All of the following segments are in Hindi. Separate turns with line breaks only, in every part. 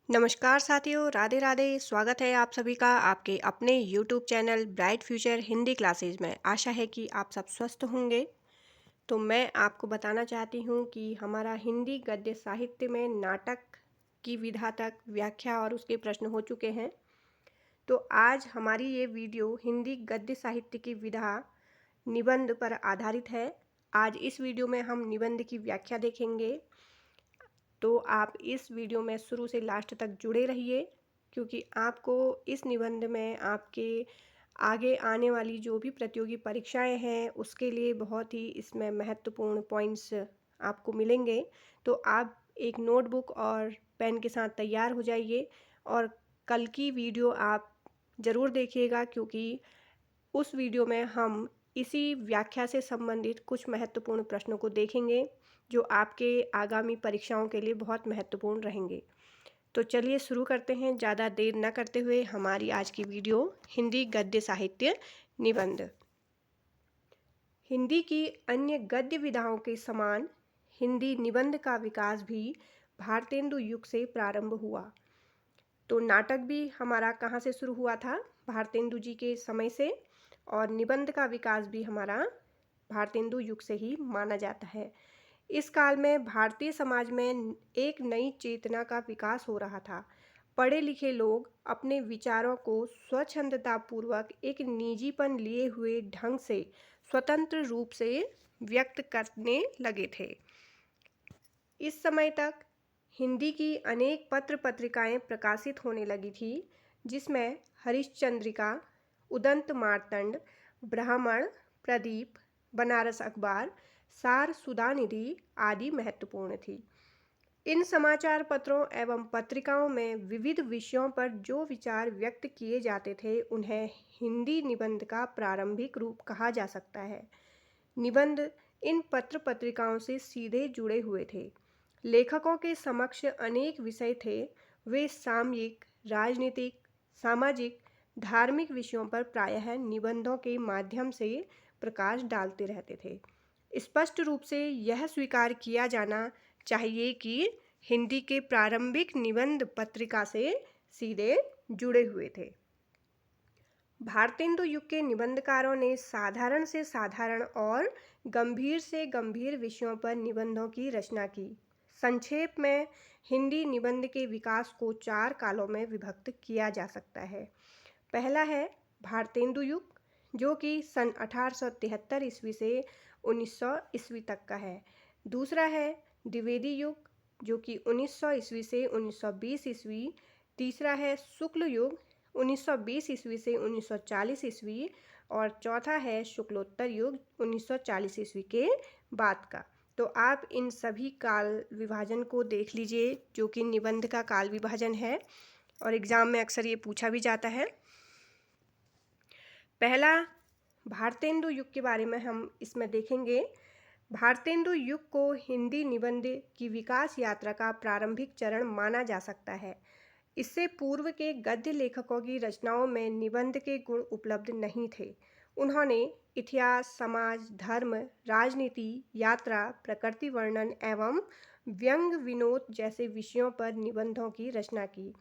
नमस्कार साथियों, राधे राधे। स्वागत है आप सभी का आपके अपने YouTube channel bright future Hindi classes में। आशा है कि आप सब स्वस्थ होंगे। तो मैं आपको बताना चाहती हूँ कि हमारा हिंदी गद्य साहित्य में नाटक की विधा तक व्याख्या और उसके प्रश्न हो चुके हैं। तो आज हमारी ये वीडियो हिंदी गद्य साहित्य की विधा निबंध पर आधारित है। आज इस वीडियो में हम निबंध की व्याख्या देखेंगे। तो आप इस वीडियो में शुरू से लास्ट तक जुड़े रहिए, क्योंकि आपको इस निबंध में आपके आगे आने वाली जो भी प्रतियोगी परीक्षाएं हैं उसके लिए बहुत ही इसमें महत्वपूर्ण पॉइंट्स आपको मिलेंगे। तो आप एक नोटबुक और पेन के साथ तैयार हो जाइए और कल की वीडियो आप ज़रूर देखिएगा, क्योंकि उस वीडियो में हम इसी व्याख्या से संबंधित कुछ महत्वपूर्ण प्रश्नों को देखेंगे जो आपके आगामी परीक्षाओं के लिए बहुत महत्वपूर्ण रहेंगे। तो चलिए शुरू करते हैं, ज़्यादा देर न करते हुए हमारी आज की वीडियो हिंदी गद्य साहित्य निबंध। हिंदी की अन्य गद्य विधाओं के समान हिंदी निबंध का विकास भी भारतेंदु युग से प्रारंभ हुआ। तो नाटक भी हमारा कहाँ से शुरू हुआ था? भारतेंदु जी के समय से। और निबंध का विकास भी हमारा भारतेंदु युग से ही माना जाता है। इस काल में भारतीय समाज में एक नई चेतना का विकास हो रहा था। पढ़े लिखे लोग अपने विचारों को स्वच्छंदतापूर्वक एक निजीपन लिए हुए ढंग से स्वतंत्र रूप से व्यक्त करने लगे थे। इस समय तक हिंदी की अनेक पत्र पत्रिकाएं प्रकाशित होने लगी थी, जिसमें हरिश्चंद्रिका, उदंत मार्तंड, ब्राह्मण, प्रदीप, बनारस अखबार, सार सुधानिधि आदि महत्वपूर्ण थी। इन समाचार पत्रों एवं पत्रिकाओं में विविध विषयों पर जो विचार व्यक्त किए जाते थे उन्हें हिंदी निबंध का प्रारंभिक रूप कहा जा सकता है। निबंध इन पत्र पत्रिकाओं से सीधे जुड़े हुए थे। लेखकों के समक्ष अनेक विषय थे। वे सामयिक, राजनीतिक, सामाजिक, धार्मिक विषयों पर प्रायः निबंधों के माध्यम से प्रकाश डालते रहते थे। स्पष्ट रूप से यह स्वीकार किया जाना चाहिए कि हिंदी के प्रारंभिक निबंध पत्रिका से सीधे जुड़े हुए थे। भारतेंदु युग के निबंधकारों ने साधारण से साधारण और गंभीर से गंभीर विषयों पर निबंधों की रचना की। संक्षेप में हिंदी निबंध के विकास को 4 कालों में विभक्त किया जा सकता है। पहला है भारतेंदु युग, जो कि सन 1873 ईस्वी से 1900 ईस्वी तक का है। दूसरा है द्विवेदी युग, जो कि 1900 ईस्वी से 1920 ईस्वी। तीसरा है शुक्ल युग, 1920 ईस्वी से 1940 ईस्वी। और चौथा है शुक्लोत्तर युग, 1940 ईस्वी के बाद का। तो आप इन सभी काल विभाजन को देख लीजिए, जो कि निबंध का काल विभाजन है और एग्ज़ाम में अक्सर ये पूछा भी जाता है। पहला भारतेंदु युग के बारे में हम इसमें देखेंगे। भारतेंदु युग को हिंदी निबंध की विकास यात्रा का प्रारंभिक चरण माना जा सकता है। इससे पूर्व के गद्य लेखकों की रचनाओं में निबंध के गुण उपलब्ध नहीं थे। उन्होंने इतिहास, समाज, धर्म, राजनीति, यात्रा, प्रकृति वर्णन एवं व्यंग विनोद जैसे विषयों पर निबंधों की रचना की।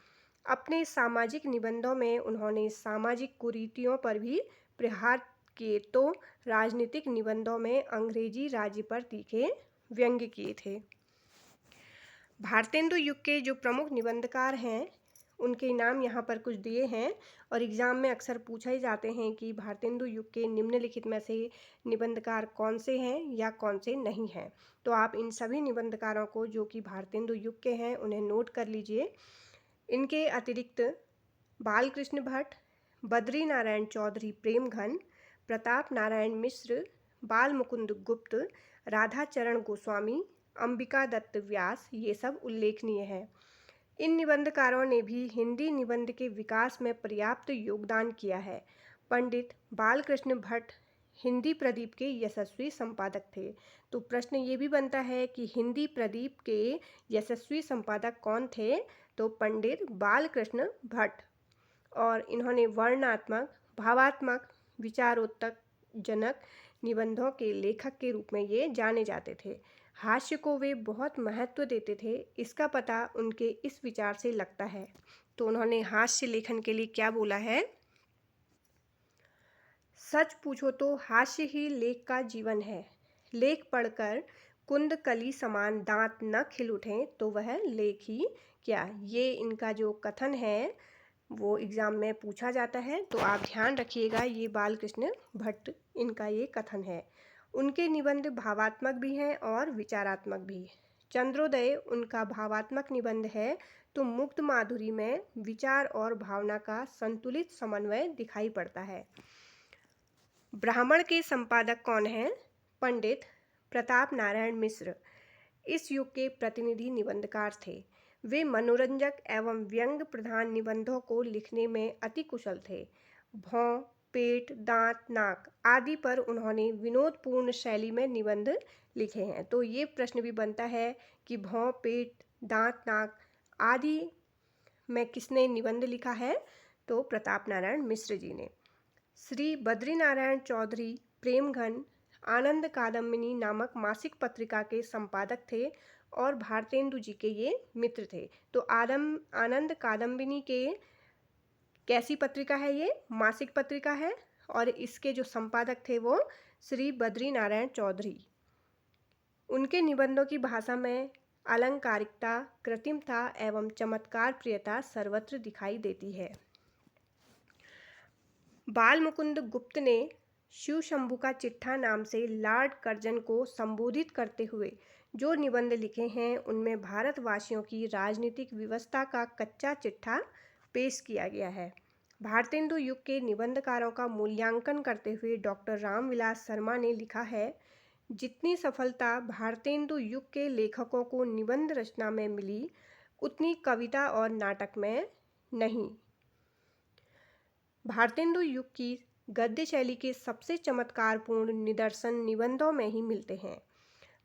अपने सामाजिक निबंधों में उन्होंने सामाजिक कुरीतियों पर भी प्रहार किए, तो राजनीतिक निबंधों में अंग्रेजी राज्य पर तीखे व्यंग्य किए थे। भारतेंदु युग के जो प्रमुख निबंधकार हैं उनके नाम यहाँ पर कुछ दिए हैं और एग्ज़ाम में अक्सर पूछा ही जाते हैं कि भारतेंदु युग के निम्नलिखित में से निबंधकार कौन से हैं या कौन से नहीं हैं। तो आप इन सभी निबंधकारों को जो कि भारतेंदु युग के हैं उन्हें नोट कर लीजिए। इनके अतिरिक्त बालकृष्ण भट्ट, बद्री नारायण चौधरी प्रेमघन, प्रताप नारायण मिश्र, बाल मुकुंद गुप्त, राधाचरण गोस्वामी, अंबिका दत्त व्यास, ये सब उल्लेखनीय हैं। इन निबंधकारों ने भी हिंदी निबंध के विकास में पर्याप्त योगदान किया है। पंडित बालकृष्ण भट्ट हिंदी प्रदीप के यशस्वी संपादक थे। तो प्रश्न ये भी बनता है कि हिंदी प्रदीप के यशस्वी संपादक कौन थे? तो पंडित बालकृष्ण भट्ट। और इन्होंने वर्णनात्मक, भावात्मक, विचारोत्तेजक निबंधों के लेखक के रूप में ये जाने जाते थे। हास्य को वे बहुत महत्व देते थे, इसका पता उनके इस विचार से लगता है। तो उन्होंने हास्य लेखन के लिए क्या बोला है? सच पूछो तो हास्य ही लेख का जीवन है। लेख पढ़कर कुंद कली समान दांत न खिल उठें तो वह लेख ही क्या। ये इनका जो कथन है वो एग्ज़ाम में पूछा जाता है, तो आप ध्यान रखिएगा। ये बाल कृष्ण भट्ट इनका ये कथन है। उनके निबंध भावात्मक भी हैं और विचारात्मक भी। चंद्रोदय उनका भावात्मक निबंध है, तो मुक्त माधुरी में विचार और भावना का संतुलित समन्वय दिखाई पड़ता है। ब्राह्मण के संपादक कौन हैं? पंडित प्रताप नारायण मिश्र इस युग के प्रतिनिधि निबंधकार थे। वे मनोरंजक एवं व्यंग प्रधान निबंधों को लिखने में अति कुशल थे। भौं, पेट, दांत, नाक आदि पर उन्होंने विनोदपूर्ण शैली में निबंध लिखे हैं। तो ये प्रश्न भी बनता है कि भौं, पेट, दांत, नाक आदि में किसने निबंध लिखा है? तो प्रताप नारायण मिश्र जी ने। श्री बद्रीनारायण चौधरी प्रेमघन आनंद कादम्बिनी नामक मासिक पत्रिका के संपादक थे और भारतेंदु जी के ये मित्र थे। तो आनंद कादम्बिनी के कैसी पत्रिका है? ये मासिक पत्रिका है और इसके जो संपादक थे वो श्री बद्रीनारायण चौधरी। उनके निबंधों की भाषा में अलंकारिकता, कृत्रिमता एवं चमत्कार प्रियता सर्वत्र दिखाई देती है। बाल मुकुंद गुप्त ने शिव शंभू का चिट्ठा नाम से लॉर्ड कर्जन को संबोधित करते हुए जो निबंध लिखे हैं उनमें भारतवासियों की राजनीतिक व्यवस्था का कच्चा चिट्ठा पेश किया गया है। भारतेंदु युग के निबंधकारों का मूल्यांकन करते हुए डॉक्टर रामविलास शर्मा ने लिखा है, जितनी सफलता भारतेंदु युग के लेखकों को निबंध रचना में मिली उतनी कविता और नाटक में नहीं। भारतेंदु युग की गद्य शैली के सबसे चमत्कारपूर्ण निदर्शन निबंधों में ही मिलते हैं।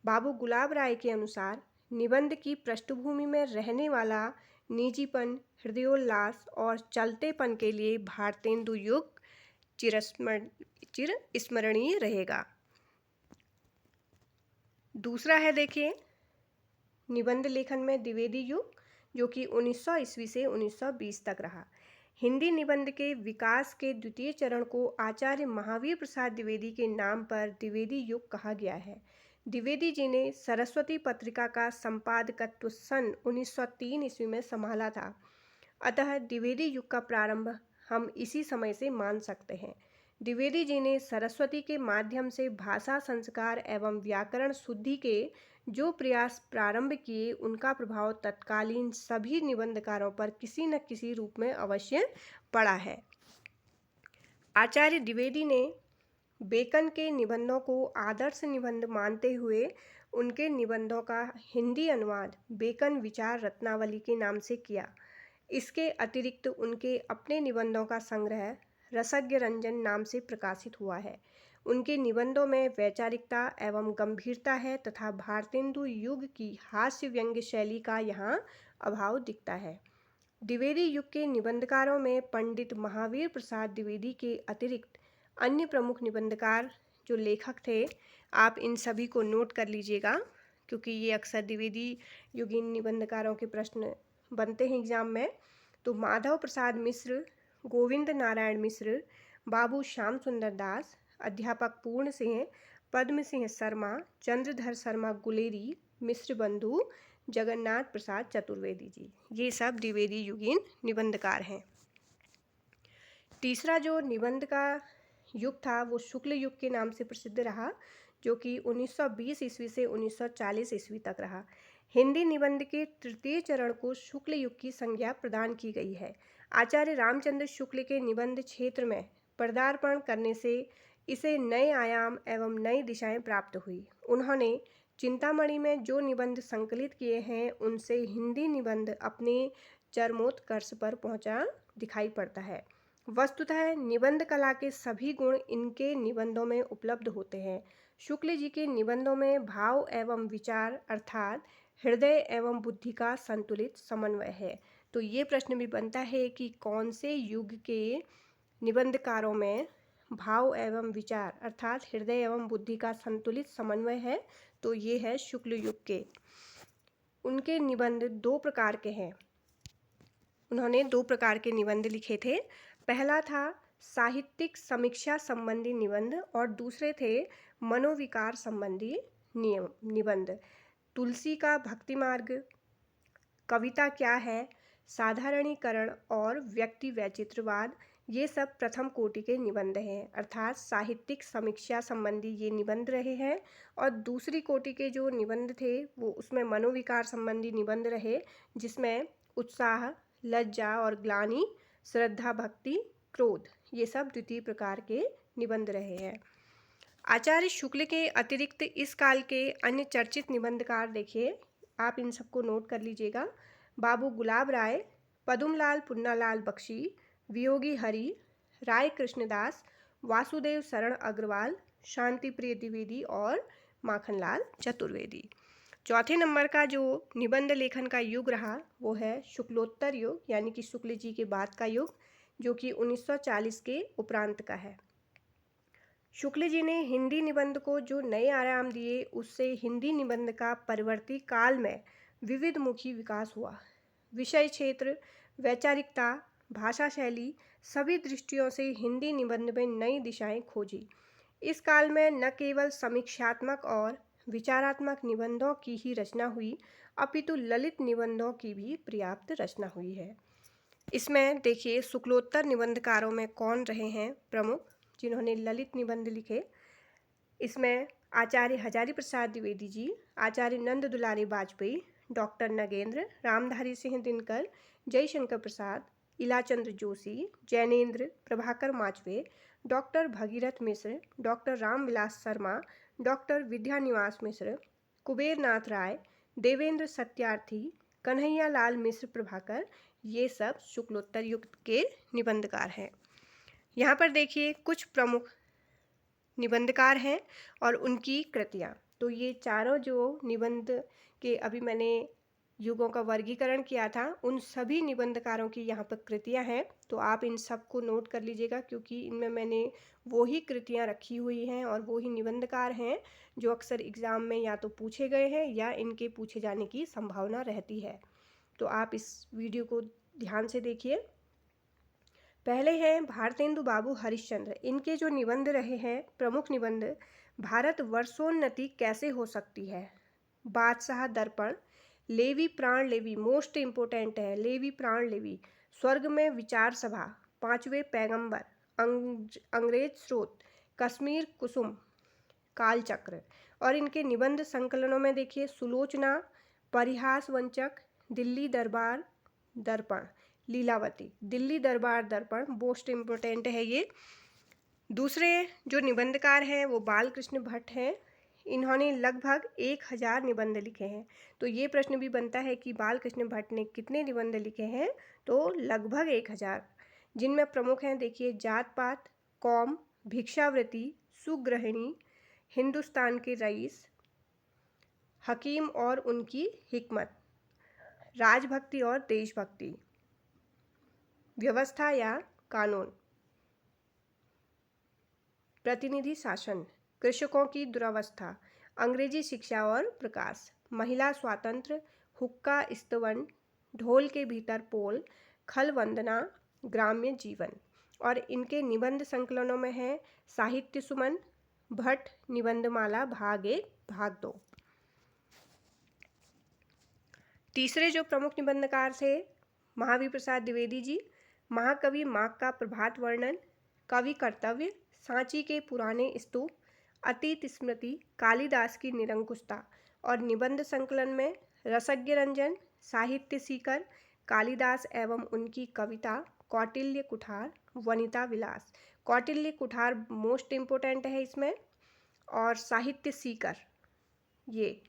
बाबू गुलाब राय के अनुसार निबंध की पृष्ठभूमि में रहने वाला निजीपन, हृदयोल्लास और चलतेपन के लिए भारतेंदु युग चिरस्मरणीय रहेगा। दूसरा है, देखिए, निबंध लेखन में द्विवेदी युग, जो कि 1900 ईस्वी से 1920 तक रहा। हिंदी निबंध के विकास के द्वितीय चरण को आचार्य महावीर प्रसाद द्विवेदी के नाम पर द्विवेदी युग कहा गया है। द्विवेदी जी ने सरस्वती पत्रिका का संपादकत्व सन 1903 ईस्वी में संभाला था। अतः द्विवेदी युग का प्रारंभ हम इसी समय से मान सकते हैं। द्विवेदी जी ने सरस्वती के माध्यम से भाषा संस्कार एवं व्याकरण शुद्धि के जो प्रयास प्रारंभ किए, उनका प्रभाव तत्कालीन सभी निबंधकारों पर किसी न किसी रूप में अवश्य पड़ा है। आचार्य द्विवेदी ने बेकन के निबंधों को आदर्श निबंध मानते हुए उनके निबंधों का हिंदी अनुवाद बेकन विचार रत्नावली के नाम से किया। इसके अतिरिक्त उनके अपने निबंधों का संग्रह रसज्ञ रंजन नाम से प्रकाशित हुआ है। उनके निबंधों में वैचारिकता एवं गंभीरता है तथा भारतेंदु युग की हास्य व्यंग्य शैली का यहाँ अभाव दिखता है। द्विवेदी युग के निबंधकारों में पंडित महावीर प्रसाद द्विवेदी के अतिरिक्त अन्य प्रमुख निबंधकार जो लेखक थे, आप इन सभी को नोट कर लीजिएगा, क्योंकि ये अक्सर द्विवेदी युगीन निबंधकारों के प्रश्न बनते हैं एग्जाम में। तो माधव प्रसाद मिश्र, गोविंद नारायण मिश्र, बाबू श्याम सुंदर दास, अध्यापक पूर्ण सिंह, पद्म सिंह शर्मा, चंद्रधर शर्मा गुलेरी, मिश्र बंधु, जगन्नाथ प्रसाद चतुर्वेदी जी, ये सब द्विवेदी युगीन निबंधकार हैं। तीसरा जो निबंध का युग था वो शुक्ल युग के नाम से प्रसिद्ध रहा, जो कि 1920 ईस्वी से 1940 ईस्वी तक रहा। हिंदी निबंध के तृतीय चरण को शुक्ल युग की संज्ञा प्रदान की गई है। आचार्य रामचंद्र शुक्ल के निबंध क्षेत्र में पदार्पण करने से इसे नए आयाम एवं नई दिशाएं प्राप्त हुई। उन्होंने चिंतामणि में जो निबंध संकलित किए हैं उनसे हिंदी निबंध अपने चरमोत्कर्ष पर पहुंचा दिखाई पड़ता है। वस्तुतः निबंध कला के सभी गुण इनके निबंधों में उपलब्ध होते हैं। शुक्ल जी के निबंधों में भाव एवं विचार अर्थात हृदय एवं बुद्धि का संतुलित समन्वय है। तो ये प्रश्न भी बनता है कि कौन से युग के निबंधकारों में भाव एवं विचार अर्थात हृदय एवं बुद्धि का संतुलित समन्वय है? तो ये है शुक्ल युग के। उनके निबंध दो प्रकार के हैं। उन्होंने दो प्रकार के निबंध लिखे थे। पहला था साहित्यिक समीक्षा संबंधी निबंध और दूसरे थे मनोविकार संबंधी निबंध। तुलसी का भक्ति मार्ग, कविता क्या है, साधारणीकरण और व्यक्ति वैचित्रवाद, ये सब प्रथम कोटि के निबंध हैं, अर्थात साहित्यिक समीक्षा संबंधी ये निबंध रहे हैं। और दूसरी कोटि के जो निबंध थे वो उसमें मनोविकार संबंधी निबंध रहे, जिसमें उत्साह, लज्जा और ग्लानि, श्रद्धा, भक्ति, क्रोध, ये सब द्वितीय प्रकार के निबंध रहे हैं। आचार्य शुक्ल के अतिरिक्त इस काल के अन्य चर्चित निबंधकार देखिए, आप इन सबको नोट कर लीजिएगा। बाबू गुलाब राय, पदुमलाल पुन्नालाल बख्शी, वियोगी हरि, राय कृष्णदास, वासुदेव शरण अग्रवाल, शांति प्रिय द्विवेदी और माखनलाल चतुर्वेदी। चौथे नंबर का जो निबंध लेखन का युग रहा वो है शुक्लोत्तर युग, यानी कि शुक्ल जी के बाद का युग, जो कि 1940 के उपरांत का है। शुक्ल जी ने हिंदी निबंध को जो नए आयाम दिए, उससे हिंदी निबंध का परिवर्ती काल में विविधमुखी विकास हुआ। विषय क्षेत्र, वैचारिकता, भाषा शैली, सभी दृष्टियों से हिंदी निबंध में नई दिशाएं खोजी। इस काल में न केवल समीक्षात्मक और विचारात्मक निबंधों की ही रचना हुई, अपितु ललित निबंधों की भी पर्याप्त रचना हुई है। इसमें देखिए शुक्लोत्तर निबंधकारों में कौन रहे हैं प्रमुख जिन्होंने ललित निबंध लिखे। इसमें आचार्य हजारी प्रसाद द्विवेदी जी, आचार्य नंद दुलारी वाजपेयी, डॉक्टर नगेंद्र, रामधारी सिंह दिनकर, जयशंकर प्रसाद, इलाचंद्र जोशी, जैनेन्द्र, प्रभाकर माचवे, डॉक्टर भगीरथ मिश्र, डॉक्टर रामविलास शर्मा, डॉक्टर विद्यानिवास मिश्र, कुबेर नाथ राय, देवेंद्र सत्यार्थी, कन्हैया लाल मिश्र प्रभाकर, ये सब शुक्लोत्तर युग के निबंधकार हैं। यहाँ पर देखिए कुछ प्रमुख निबंधकार हैं और उनकी कृतियाँ। तो ये चारों जो निबंध के अभी मैंने युगों का वर्गीकरण किया था, उन सभी निबंधकारों की यहाँ पर कृतियाँ हैं। तो आप इन सब को नोट कर लीजिएगा, क्योंकि इनमें मैंने वो ही कृतियाँ रखी हुई हैं और वो ही निबंधकार हैं जो अक्सर एग्ज़ाम में या तो पूछे गए हैं या इनके पूछे जाने की संभावना रहती है। तो आप इस वीडियो को ध्यान से देखिए। पहले हैं भारतेंदु बाबू हरिश्चंद्र। इनके जो निबंध रहे हैं प्रमुख निबंध, भारत वर्षोन्नति कैसे हो सकती है, बादशाह दर्पण, लेवी प्राण लेवी, मोस्ट इम्पोर्टेंट है लेवी प्राण लेवी, स्वर्ग में विचार सभा, पांचवें पैगंबर, अंग्रेज स्रोत, कश्मीर कुसुम, कालचक्र। और इनके निबंध संकलनों में देखिए सुलोचना, परिहास वंचक, दिल्ली दरबार दर्पण, लीलावती, दिल्ली दरबार दर्पण, मोस्ट इम्पोर्टेंट है ये। दूसरे जो निबंधकार हैं वो बालकृष्ण भट्ट हैं। इन्होंने लगभग 1000 निबंध लिखे हैं। तो ये प्रश्न भी बनता है कि बालकृष्ण भट्ट ने कितने निबंध लिखे हैं, तो लगभग 1000, जिनमें प्रमुख हैं देखिए जात पात, कौम, भिक्षावृत्ति, सुगृहिणी, हिंदुस्तान के रईस, हकीम और उनकी हिकमत, राजभक्ति और देशभक्ति, व्यवस्था या कानून, प्रतिनिधि शासन, कृषकों की दुरावस्था, अंग्रेजी शिक्षा और प्रकाश, महिला स्वातंत्र्य, हुक्का स्तवन, ढोल के भीतर पोल, खल वंदना, ग्राम्य जीवन। और इनके निबंध संकलनों में है साहित्य सुमन, भट्ट निबंधमाला भाग 1 भाग 2। तीसरे जो प्रमुख निबंधकार थे महावीर प्रसाद द्विवेदी जी, महाकवि माघ का प्रभात वर्णन, कवि कर्तव्य, सांची के पुराने स्तूप, अतीत स्मृति, कालिदास की निरंकुशता। और निबंध संकलन में रसज्ञ रंजन, साहित्य सीकर, कालिदास एवं उनकी कविता, कौटिल्य कुठार, वनिता विलास। कौटिल्य कुठार मोस्ट इम्पोर्टेंट है इसमें, और साहित्य सीकर, ये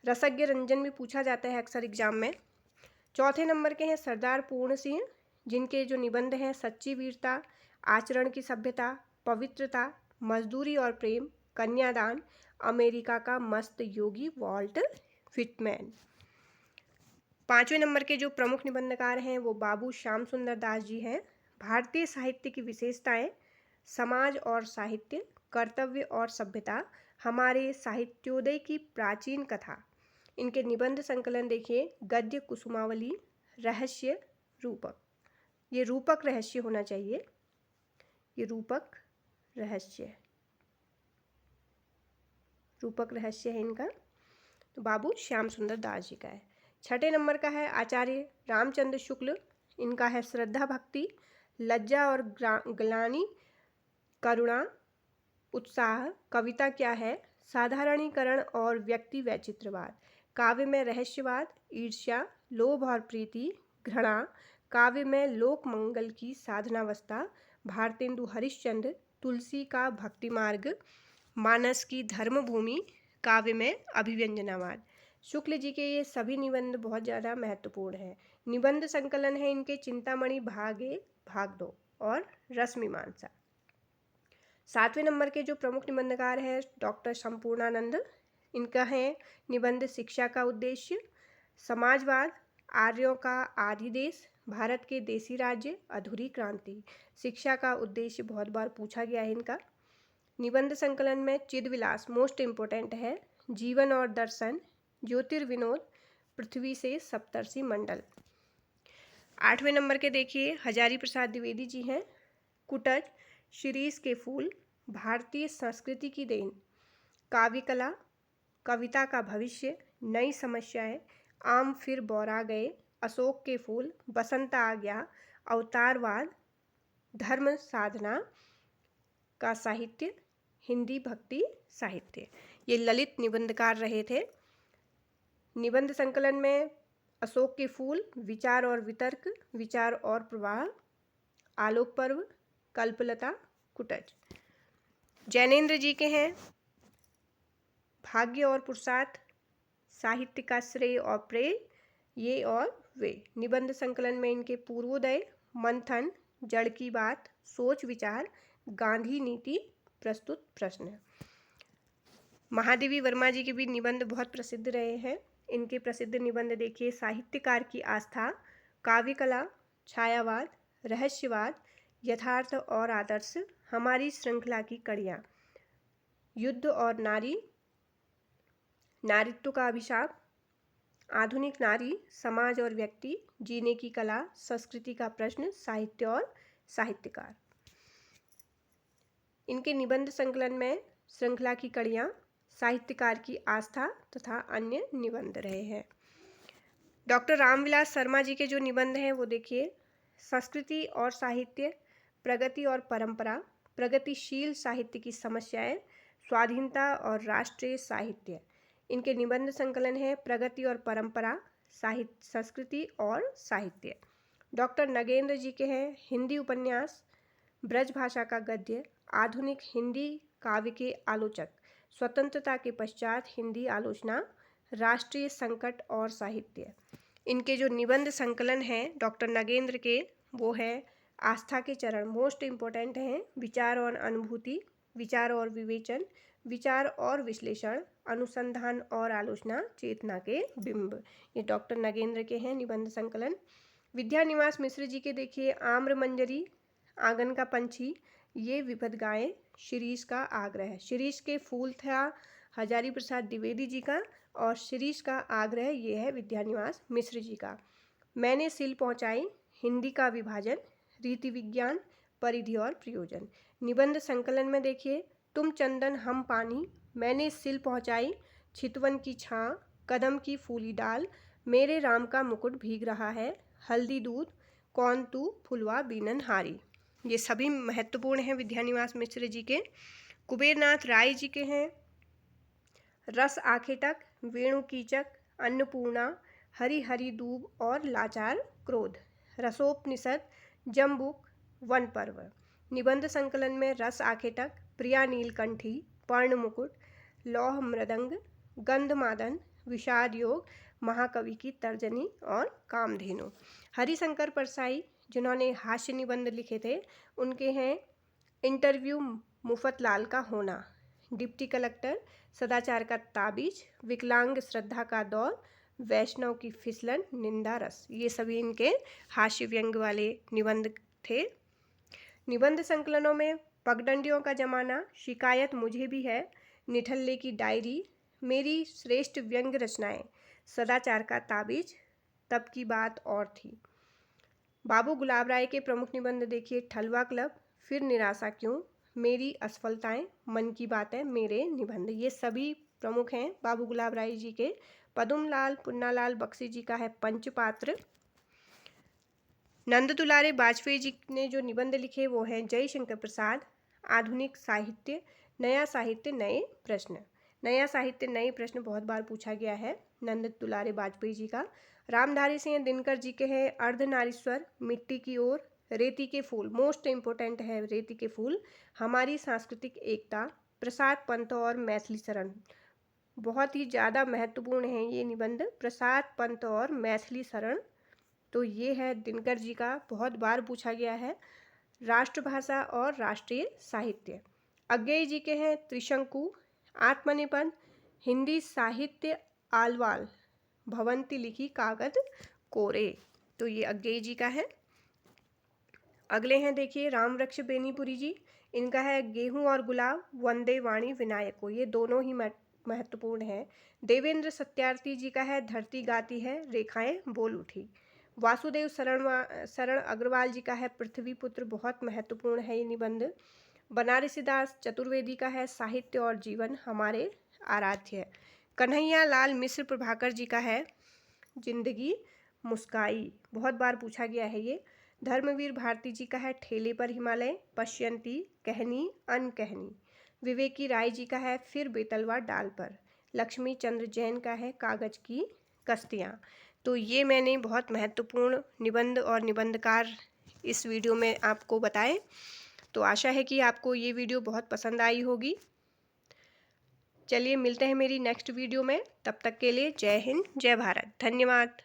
रसज्ञ रंजन भी पूछा जाता है अक्सर एग्जाम में। चौथे नंबर के हैं सरदार पूर्ण सिंह, जिनके जो निबंध हैं सच्ची वीरता, आचरण की सभ्यता, पवित्रता, मजदूरी और प्रेम, कन्यादान, अमेरिका का मस्त योगी वॉल्ट व्हिटमैन। पांचवें नंबर के जो प्रमुख निबंधकार हैं वो बाबू श्याम सुंदर दास जी हैं। भारतीय साहित्य की विशेषताएं, समाज और साहित्य, कर्तव्य और सभ्यता, हमारे साहित्योदय की प्राचीन कथा। इनके निबंध संकलन देखिए, गद्य कुसुमावली, रहस्य, रूपक। ये रूपक रहस्य होना चाहिए, ये रूपक रहस्य, रूपक रहस्य है इनका। तो बाबू श्याम सुंदर दास जी का है। छठे नंबर का है आचार्य रामचंद्र शुक्ल। इनका है श्रद्धा भक्ति, लज्जा और ग्लानि, करुणा, उत्साह। कविता क्या है? साधारणीकरण और व्यक्ति वैचित्रवाद। काव्य में रहस्यवाद, ईर्ष्या, लोभ और प्रीति, घृणा। काव्य में लोक मंगल की साधनावस्था। भारतेंदु हरिश्चंद्र, तुलसी का भक्ति मार्ग, मानस की धर्मभूमि। काव्य में अभिव्यंजनावाद। शुक्ल जी के ये सभी निबंध बहुत ज़्यादा महत्वपूर्ण हैं। निबंध संकलन है इनके चिंतामणि भाग 1, भाग 2 और रसमीमांसा। 7वें नंबर के जो प्रमुख निबंधकार हैं डॉक्टर संपूर्णानंद। इनका है निबंध शिक्षा का उद्देश्य, समाजवाद, आर्यों का आदि देश, भारत के देसी राज्य, अधूरी क्रांति। शिक्षा का उद्देश्य बहुत बार पूछा गया है इनका। निबंध संकलन में चिदविलास मोस्ट इम्पोर्टेंट है, जीवन और दर्शन, ज्योतिर्विनोद, पृथ्वी से सप्तर्षि मंडल। 8वें नंबर के देखिए हजारी प्रसाद द्विवेदी जी हैं। कुटज, शिरीष के फूल, भारतीय संस्कृति की देन, काव्य कला, कविता का भविष्य, नई समस्याएं, आम फिर बौरा गए, अशोक के फूल, बसंत आ गया, अवतारवाद, धर्म साधना का साहित्य, हिंदी भक्ति साहित्य। ये ललित निबंधकार रहे थे। निबंध संकलन में अशोक के फूल, विचार और वितर्क, विचार और प्रवाह, आलोक पर्व, कल्पलता, कुटज। जैनेन्द्र जी के हैं भाग्य और पुरुषार्थ, साहित्य का श्रेय और प्रेय, ये और वे। निबंध संकलन में इनके पूर्वोदय, मंथन, जड़ की बात, सोच विचार, गांधी नीति, प्रस्तुत प्रश्न। महादेवी वर्मा जी के भी निबंध बहुत प्रसिद्ध रहे हैं। इनके प्रसिद्ध निबंध देखिए, साहित्यकार की आस्था, काव्य कला, छायावाद, रहस्यवाद, यथार्थ और आदर्श, हमारी श्रृंखला की कड़ियाँ, युद्ध और नारी, नारित्व का अभिशाप, आधुनिक नारी, समाज और व्यक्ति, जीने की कला, संस्कृति का प्रश्न, साहित्य और साहित्यकार। इनके निबंध संकलन में श्रृंखला की कड़ियाँ, साहित्यकार की आस्था तथा अन्य निबंध रहे हैं। डॉक्टर रामविलास शर्मा जी के जो निबंध हैं वो देखिए, संस्कृति और साहित्य, प्रगति और परंपरा, प्रगतिशील साहित्य की समस्याएं, स्वाधीनता और राष्ट्रीय साहित्य। इनके निबंध संकलन है प्रगति और परंपरा, साहित्य, संस्कृति और साहित्य। डॉक्टर नगेंद्र जी के हैं हिंदी उपन्यास, ब्रज भाषा का गद्य, आधुनिक हिंदी काव्य के आलोचक, स्वतंत्रता के पश्चात हिंदी आलोचना, राष्ट्रीय संकट और साहित्य। इनके जो निबंध संकलन हैं डॉक्टर नगेंद्र के, वो है आस्था के चरण, मोस्ट इम्पोर्टेंट हैं, विचार और अनुभूति, विचार और विवेचन, विचार और विश्लेषण, अनुसंधान और आलोचना, चेतना के बिंब। ये डॉक्टर नगेंद्र के हैं निबंध संकलन। विद्यानिवास मिश्र जी के देखिए, आम्र मंजरी, आंगन का पंछी, ये विपद गाएं, शिरीष का आग्रह। शिरीष के फूल था हजारी प्रसाद द्विवेदी जी का और शिरीष का आग्रह ये है विद्यानिवास मिश्र जी का। मैंने सिल पहुंचाई, हिंदी का विभाजन, रीति विज्ञान, परिधि और प्रयोजन। निबंध संकलन में देखिए, तुम चंदन हम पानी, मैंने सिल पहुंचाई, चितवन की छां, कदम की फूली डाल, मेरे राम का मुकुट भीग रहा है, हल्दी दूध, कौन तू फुलवा बीनन हारी। ये सभी महत्वपूर्ण हैं विद्यानिवास मिश्र जी के। कुबेरनाथ राय जी के हैं रस आखेटक, वेणु कीचक, अन्नपूर्णा, हरि हरि दूब और लाचार क्रोध, रसोपनिषद, जम्बुक, वन पर्व। निबंध संकलन में रस आखेटक, प्रिया नीलकंठी, पर्ण मुकुट, लौह मृदंग, गंधमादन, विषाद योग, महाकवि की तर्जनी और कामधेनु। हरिशंकर परसाई जिन्होंने हास्य निबंध लिखे थे, उनके हैं इंटरव्यू मुफतलाल का होना, डिप्टी कलेक्टर, सदाचार का ताबीज, विकलांग श्रद्धा का दौर, वैष्णव की फिसलन, निंदा रस। ये सभी इनके हास्य व्यंग वाले निबंध थे। निबंध संकलनों में पगडंडियों का जमाना, शिकायत मुझे भी है, निठल्ले की डायरी, मेरी श्रेष्ठ व्यंग्य रचनाएं, सदाचार का ताबीज, तब की बात और थी। बाबू गुलाब राय के प्रमुख निबंध देखिए, ठलवा क्लब, फिर निराशा क्यों, मेरी असफलताएं, मन की बातें, मेरे निबंध। ये सभी प्रमुख हैं बाबू गुलाब राय जी के। पदुमलाल पुन्नालाल बख्शी जी का है पंचपात्र। नंद दुलारे वाजपेयी जी ने जो निबंध लिखे वो हैं जयशंकर प्रसाद, आधुनिक साहित्य, नया साहित्य नए प्रश्न। नया साहित्य नए प्रश्न बहुत बार पूछा गया है नंद दुलारे वाजपेयी जी का। रामधारी सिंह दिनकर जी के हैं अर्धनारीश्वर, मिट्टी की ओर, रेती के फूल, मोस्ट इम्पोर्टेंट है रेती के फूल, हमारी सांस्कृतिक एकता, प्रसाद पंत और मैथिली शरण। बहुत ही ज़्यादा महत्वपूर्ण है ये निबंध, प्रसाद पंत और मैथिली शरण। तो ये है दिनकर जी का, बहुत बार पूछा गया है। राष्ट्रभाषा और राष्ट्रीय साहित्य, अज्ञेय जी के हैं त्रिशंकु, आत्मनिबंध, हिंदी साहित्य आलवाल, भवंती लिखी कागज कोरे। तो ये अज्ञेय जी का है। अगले हैं देखिए राम वृक्ष बेनीपुरी जी, इनका है गेहूं और गुलाब, वंदे वाणी विनायको। ये दोनों ही महत्वपूर्ण है। देवेंद्र सत्यार्थी जी का है धरती गाती है, रेखाएं बोल उठी। वासुदेव शरण अग्रवाल जी का है पृथ्वी पुत्र, बहुत महत्वपूर्ण है ये निबंध। बनारसीदास चतुर्वेदी का है साहित्य और जीवन, हमारे आराध्य। कन्हैया लाल मिश्र प्रभाकर जी का है जिंदगी मुस्काई, बहुत बार पूछा गया है ये। धर्मवीर भारती जी का है ठेले पर हिमालय, पश्यंती, कहनी अनकहनी। विवेकी राय जी का है फिर बेतलवा डाल पर। लक्ष्मी चंद्र जैन का है कागज की कश्तियाँ। तो ये मैंने बहुत महत्वपूर्ण निबंध और निबंधकार इस वीडियो में आपको बताए। तो आशा है कि आपको ये वीडियो बहुत पसंद आई होगी। चलिए मिलते हैं मेरी नेक्स्ट वीडियो में, तब तक के लिए जय हिंद जय भारत, धन्यवाद।